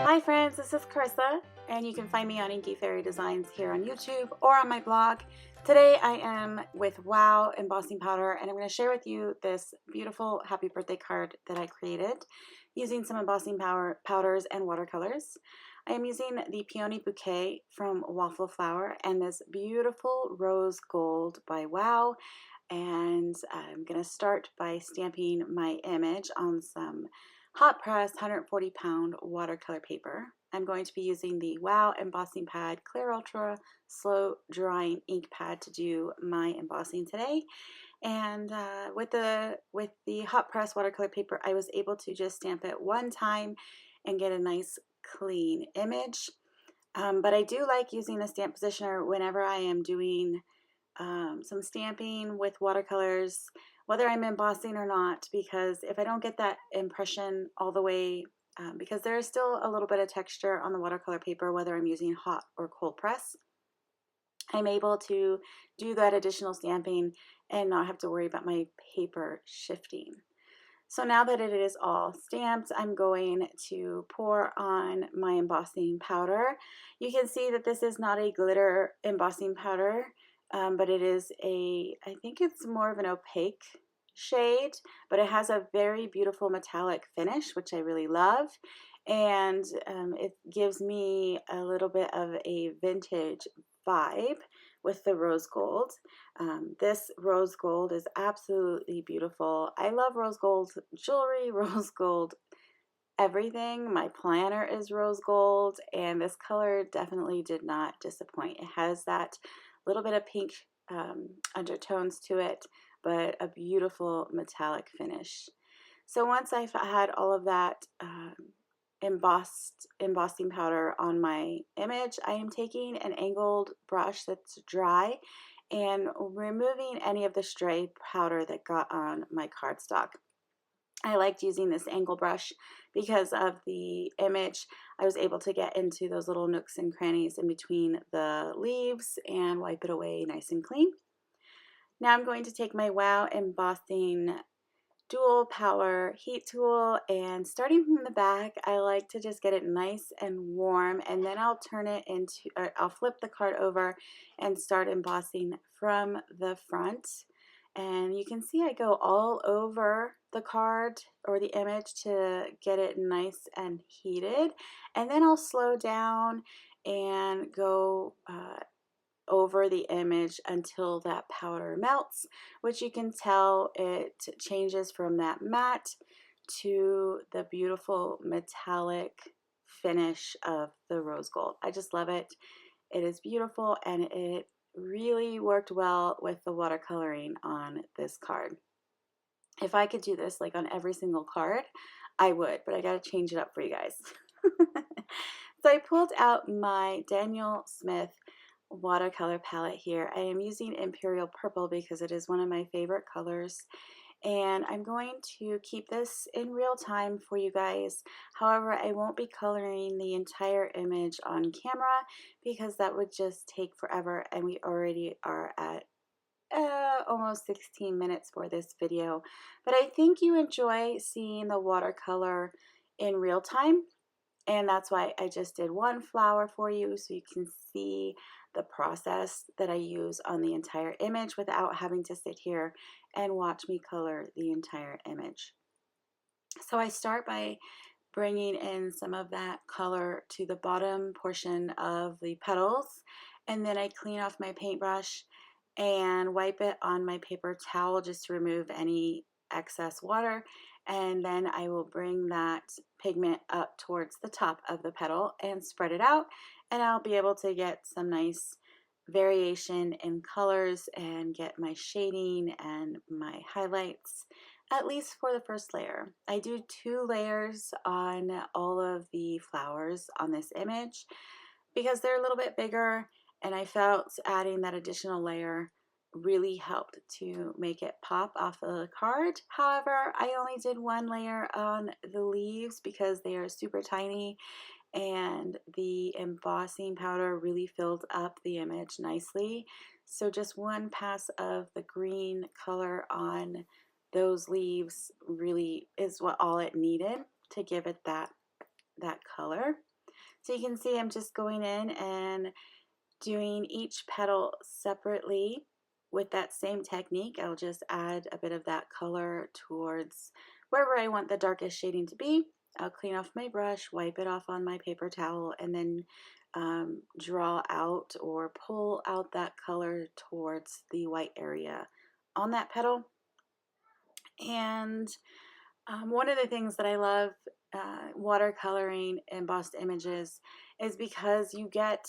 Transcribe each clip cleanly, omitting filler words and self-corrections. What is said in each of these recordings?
Hi friends, this is Carissa, and you can find me on Inky Fairy Designs here on YouTube or on my blog. Today I am with Wow Embossing Powder, and I'm going to share with you this beautiful happy birthday card that I created using some embossing powders and watercolors. I am using the Peony Bouquet from Waffle Flower and this beautiful rose gold by Wow. And I'm going to start by stamping my image on some hot press 140-pound watercolor paper. I'm going to be using the Wow Embossing Pad Clear Ultra Slow Drying Ink Pad to do my embossing today. And with the hot press watercolor paper, I was able to just stamp it one time and get a nice clean image. But I do like using a stamp positioner whenever I am doing some stamping with watercolors, whether I'm embossing or not, because if I don't get that impression all the way, because there is still a little bit of texture on the watercolor paper, whether I'm using hot or cold press, I'm able to do that additional stamping and not have to worry about my paper shifting. So now that it is all stamped, I'm going to pour on my embossing powder. You can see that this is not a glitter embossing powder, but it is I think it's more of an opaque shade, but it has a very beautiful metallic finish, which I really love. And it gives me a little bit of a vintage vibe with the rose gold. This rose gold is absolutely beautiful. I love rose gold jewelry, rose gold everything. My planner is rose gold, and this color definitely did not disappoint. It has that little bit of pink undertones to it, but a beautiful metallic finish. So once I've had all of that embossing powder on my image, I am taking an angled brush that's dry and removing any of the stray powder that got on my cardstock. I liked using this angle brush because of the image. I was able to get into those little nooks and crannies in between the leaves and wipe it away nice and clean. Now I'm going to take my Wow Embossing dual power heat tool, and starting from the back, I like to just get it nice and warm, and then I'll turn it into, I'll flip the card over and start embossing from the front. And you can see I go all over the card or the image to get it nice and heated, and then I'll slow down and go over the image until that powder melts, which you can tell it changes from that matte to the beautiful metallic finish of the rose gold. I just love it. It is beautiful, and it really worked well with the watercoloring on this card. If I could do this like on every single card, I would, but I gotta change it up for you guys. So I pulled out my Daniel Smith watercolor palette here. I am using Imperial Purple because it is one of my favorite colors, and I'm going to keep this in real time for you guys. However, I won't be coloring the entire image on camera because that would just take forever, and we already are at almost 16 minutes for this video. But I think you enjoy seeing the watercolor in real time, and that's why I just did one flower for you so you can see the process that I use on the entire image without having to sit here and watch me color the entire image. So I start by bringing in some of that color to the bottom portion of the petals, and then I clean off my paintbrush and wipe it on my paper towel just to remove any excess water, and then I will bring that pigment up towards the top of the petal and spread it out, and I'll be able to get some nice variation in colors and get my shading and my highlights, at least for the first layer. I do 2 layers on all of the flowers on this image because they're a little bit bigger, and I felt adding that additional layer really helped to make it pop off of the card. However, I only did 1 layer on the leaves because they are super tiny, and the embossing powder really filled up the image nicely. So just 1 pass of the green color on those leaves really is all it needed to give it that color. So you can see I'm just going in and doing each petal separately with that same technique. I'll just add a bit of that color towards wherever I want the darkest shading to be. I'll clean off my brush, wipe it off on my paper towel, and then draw out or pull out that color towards the white area on that petal. And one of the things that I love watercoloring embossed images is because you get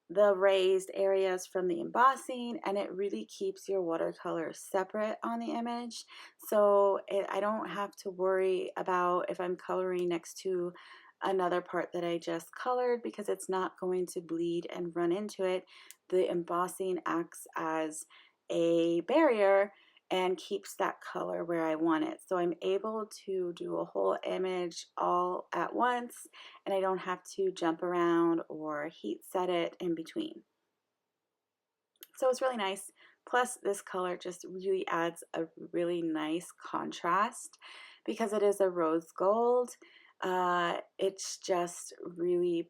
the raised areas from the embossing, and it really keeps your watercolor separate on the image. So I don't have to worry about if I'm coloring next to another part that I just colored, because it's not going to bleed and run into it. The embossing acts as a barrier and keeps that color where I want it. So I'm able to do a whole image all at once, and I don't have to jump around or heat set it in between. So it's really nice. Plus, this color just really adds a really nice contrast because it is a rose gold. It's just really,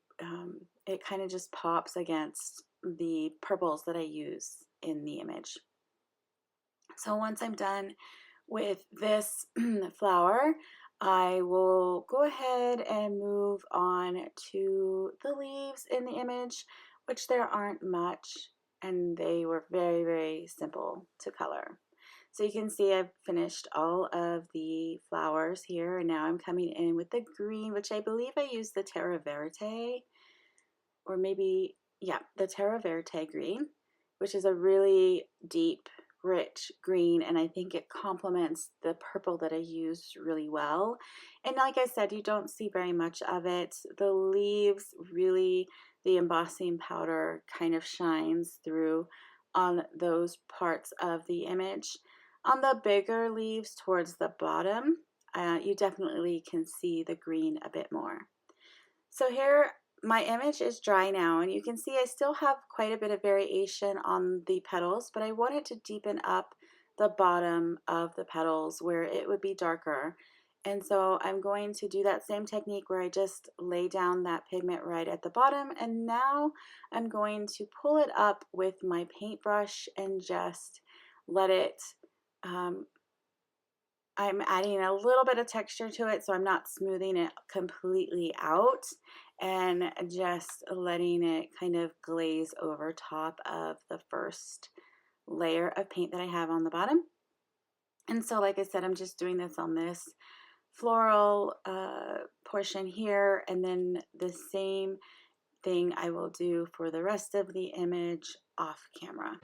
it kind of just pops against the purples that I use in the image. So once I'm done with this flower, I will go ahead and move on to the leaves in the image, which there aren't much, and they were very, very simple to color. So you can see I've finished all of the flowers here, and now I'm coming in with the green, which I believe I used the Terra Verte, or maybe, yeah, the Terra Verte green, which is a really deep, rich green, and I think it complements the purple that I used really well. And like I said, you don't see very much of it. The leaves really, the embossing powder kind of shines through on those parts of the image. On the bigger leaves towards the bottom, you definitely can see the green a bit more. So here my image is dry now, and you can see I still have quite a bit of variation on the petals, but I wanted to deepen up the bottom of the petals where it would be darker. And so I'm going to do that same technique where I just lay down that pigment right at the bottom, and now I'm going to pull it up with my paintbrush and just let it, I'm adding a little bit of texture to it, so I'm not smoothing it completely out, and just letting it kind of glaze over top of the first layer of paint that I have on the bottom. And so like I said, I'm just doing this on this floral portion here, and then the same thing I will do for the rest of the image off camera.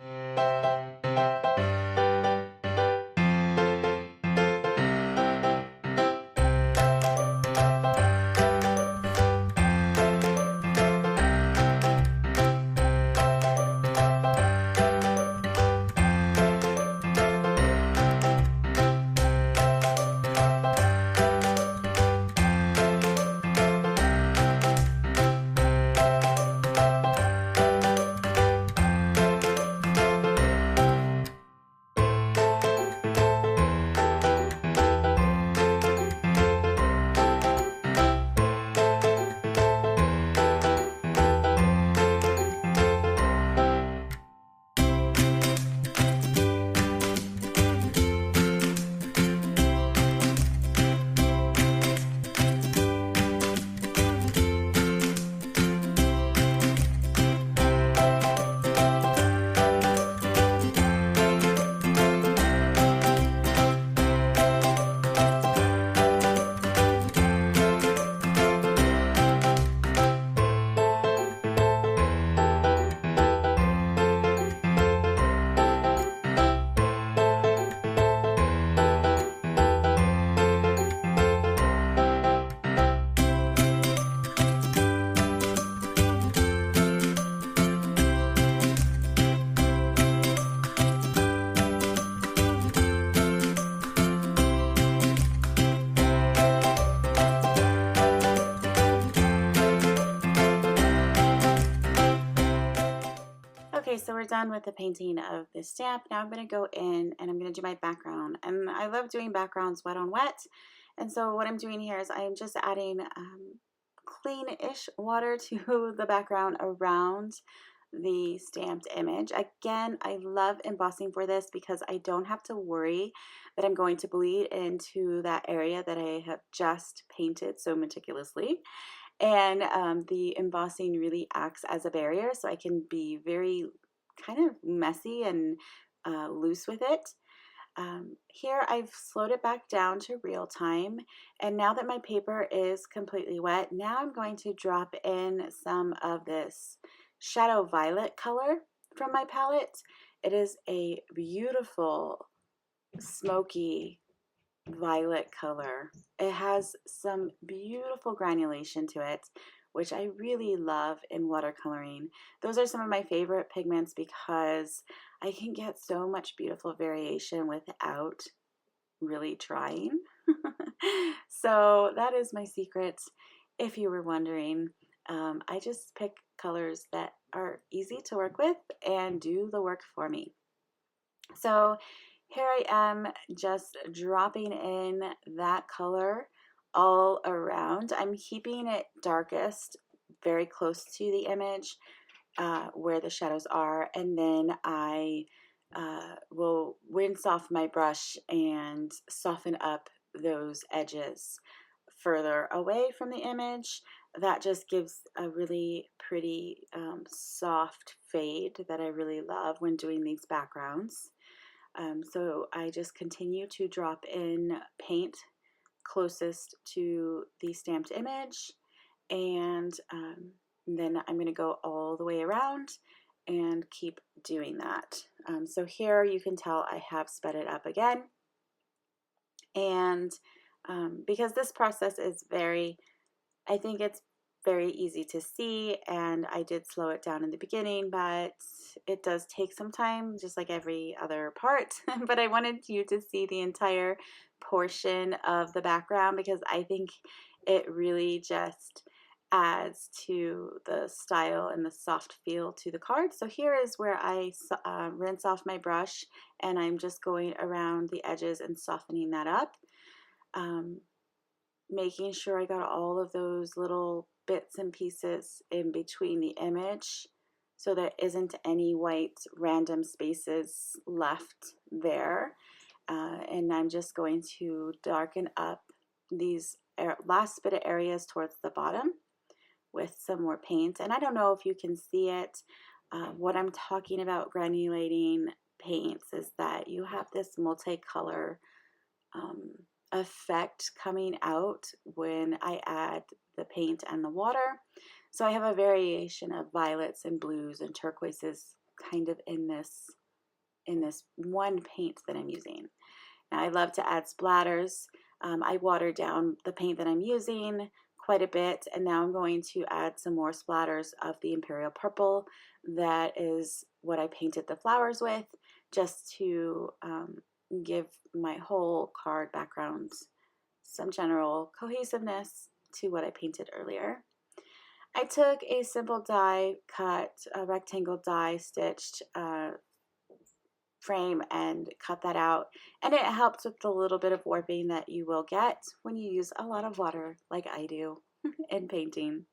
Okay, so we're done with the painting of this stamp. Now I'm going to go in and I'm going to do my background. And I love doing backgrounds wet on wet. And so what I'm doing here is I'm just adding clean-ish water to the background around the stamped image. Again, I love embossing for this because I don't have to worry that I'm going to bleed into that area that I have just painted so meticulously. And the embossing really acts as a barrier, so I can be very kind of messy and loose with it. Here I've slowed it back down to real time, and now that my paper is completely wet, now I'm going to drop in some of this shadow violet color from my palette. It is a beautiful smoky violet color. It has some beautiful granulation to it, which I really love in watercoloring. Those are some of my favorite pigments because I can get so much beautiful variation without really trying. So that is my secret, if you were wondering. I just pick colors that are easy to work with and do the work for me. So here I am just dropping in that color all around. I'm keeping it darkest very close to the image where the shadows are, and then I will rinse off my brush and soften up those edges further away from the image. That just gives a really pretty soft fade that I really love when doing these backgrounds. So I just continue to drop in paint closest to the stamped image, and then I'm going to go all the way around and keep doing that. So here you can tell I have sped it up again, and because this process is I think it's very easy to see, and I did slow it down in the beginning, but it does take some time, just like every other part. But I wanted you to see the entire portion of the background because I think it really just adds to the style and the soft feel to the card. So here is where I rinse off my brush, and I'm just going around the edges and softening that up. Making sure I got all of those little bits and pieces in between the image so there isn't any white random spaces left there. And I'm just going to darken up these last bit of areas towards the bottom with some more paint. And I don't know if you can see it. What I'm talking about granulating paints is that you have this multicolor effect coming out when I add the paint and the water. So I have a variation of violets and blues and turquoises kind of in this one paint that I'm using. Now I love to add splatters. I water down the paint that I'm using quite a bit, and now I'm going to add some more splatters of the Imperial purple. That is what I painted the flowers with, just to give my whole card background some general cohesiveness to what I painted earlier. I took a simple die cut, a rectangle die stitched frame and cut that out, and it helps with the little bit of warping that you will get when you use a lot of water like I do in painting.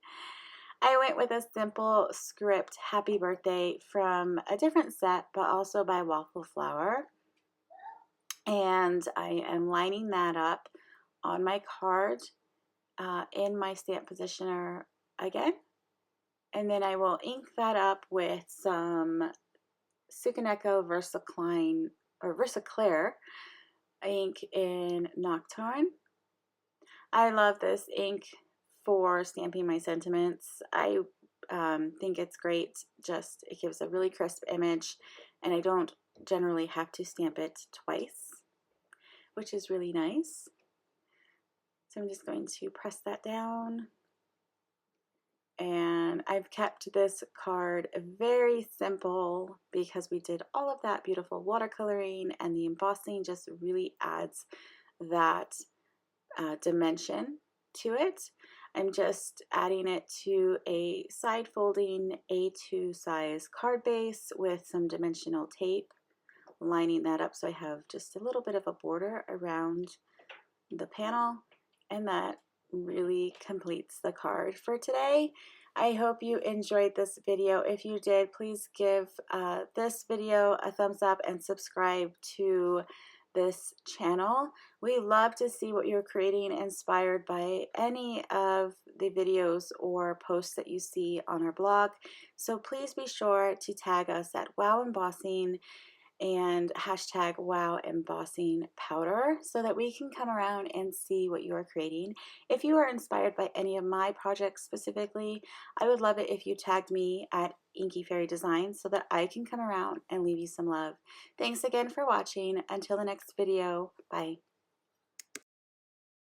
I went with a simple script happy birthday from a different set, but also by Waffle Flower. And I am lining that up on my card in my stamp positioner again. And then I will ink that up with some Tsukineko VersaClair ink in Nocturne. I love this ink for stamping my sentiments. I think it's great. Just it gives a really crisp image, and I don't generally have to stamp it twice, which is really nice. So I'm just going to press that down. And I've kept this card very simple because we did all of that beautiful watercoloring, and the embossing just really adds that dimension to it. I'm just adding it to a side folding A2 size card base with some dimensional tape, lining that up so I have just a little bit of a border around the panel, and that really completes the card for today. I hope you enjoyed this video. If you did, please give this video a thumbs up and subscribe to this channel. We love to see what you're creating inspired by any of the videos or posts that you see on our blog. So please be sure to tag us at WowEmbossing and hashtag WowEmbossingPowder so that we can come around and see what you are creating. If you are inspired by any of my projects specifically, I would love it if you tagged me at Inky Fairy Designs so that I can come around and leave you some love. Thanks again for watching. Until the next video, bye.